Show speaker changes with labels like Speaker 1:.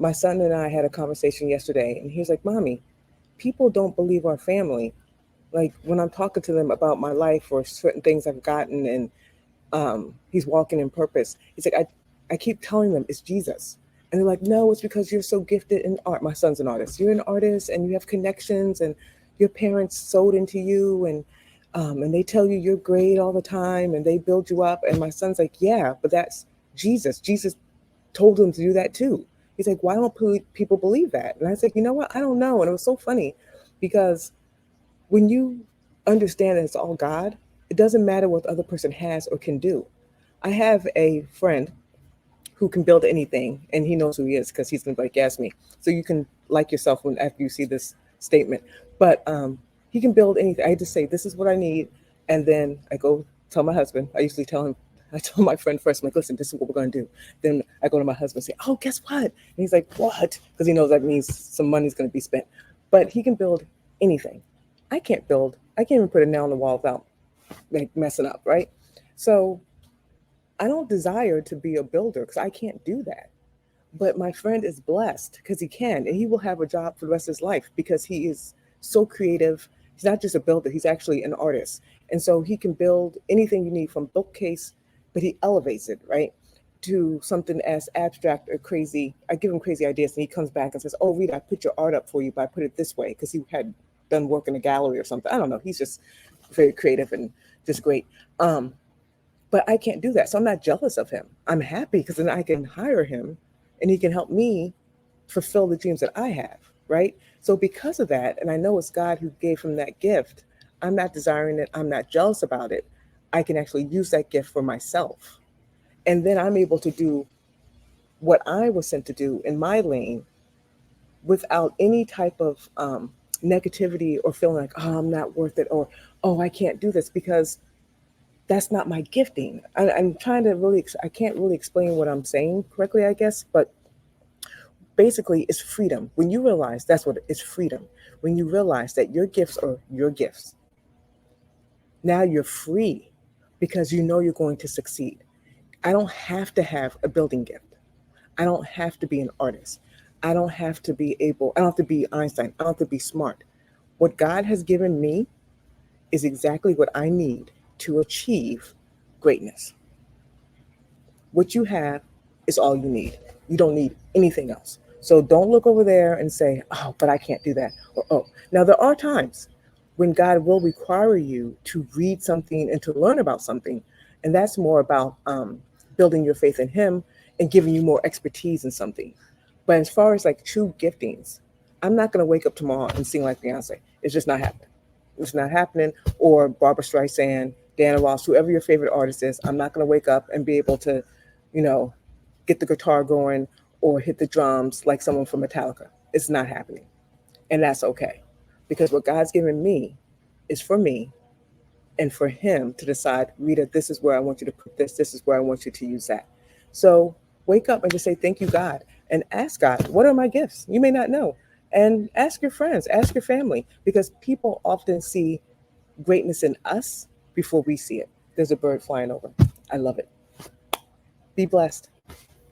Speaker 1: my son and I had a conversation yesterday, and he was like, Mommy, people don't believe our family. Like when I'm talking to them about my life or certain things I've gotten, and he's walking in purpose. He's like, I keep telling them it's Jesus. And they're like, no, it's because you're so gifted in art. My son's an artist. You're an artist and you have connections and your parents sewed into you and they tell you you're great all the time and they build you up. And my son's like, yeah, but that's Jesus. Jesus told him to do that too. He's like, why don't people believe that? And I was like, you know what? I don't know. And it was so funny because when you understand that it's all God, it doesn't matter what the other person has or can do. I have a friend who can build anything, and he knows who he is because he's gonna like ask me. So you can like yourself when after you see this statement. But he can build anything. I just say this is what I need, and then I go tell my husband. I usually tell him. I tell my friend first. I'm like, listen, this is what we're gonna do. Then I go to my husband and say, oh, guess what? And he's like, what? Because he knows that means some money's gonna be spent. But he can build anything. I can't build. I can't even put a nail on the wall without like messing up, right? So I don't desire to be a builder because I can't do that. But my friend is blessed because he can, and he will have a job for the rest of his life because he is so creative. He's not just a builder, he's actually an artist. And so he can build anything you need from bookcase, but he elevates it, right? To something as abstract or crazy. I give him crazy ideas and he comes back and says, oh, Rita, I put your art up for you, but I put it this way because he had done work in a gallery or something. I don't know. He's just very creative and just great. But I can't do that. So I'm not jealous of him. I'm happy because then I can hire him and he can help me fulfill the dreams that I have, right? So because of that, and I know it's God who gave him that gift, I'm not desiring it. I'm not jealous about it. I can actually use that gift for myself. And then I'm able to do what I was sent to do in my lane without any type of negativity or feeling like, oh, I'm not worth it, or, oh, I can't do this because that's not my gifting. I'm trying to really, I can't really explain what I'm saying correctly, I guess, but basically it's freedom. When you realize that's what it's freedom. When you realize that your gifts are your gifts, now you're free because you know you're going to succeed. I don't have to have a building gift. I don't have to be an artist. I don't have to be able, I don't have to be Einstein. I don't have to be smart. What God has given me is exactly what I need to achieve greatness. What you have is all you need. You don't need anything else. So don't look over there and say, oh, but I can't do that. Or, oh, now there are times when God will require you to read something and to learn about something. And that's more about building your faith in Him and giving you more expertise in something. But as far as like true giftings, I'm not going to wake up tomorrow and sing like Beyonce. It's just not happening. It's not happening. Or Barbara Streisand, Diana Ross, whoever your favorite artist is, I'm not going to wake up and be able to, you know, get the guitar going or hit the drums like someone from Metallica. It's not happening. And that's okay. Because what God's given me is for me and for Him to decide, Rita, this is where I want you to put this. This is where I want you to use that. So wake up and just say, thank you, God. And ask God, what are my gifts? You may not know. And ask your friends, ask your family, because people often see greatness in us before we see it. There's a bird flying over. I love it. Be blessed.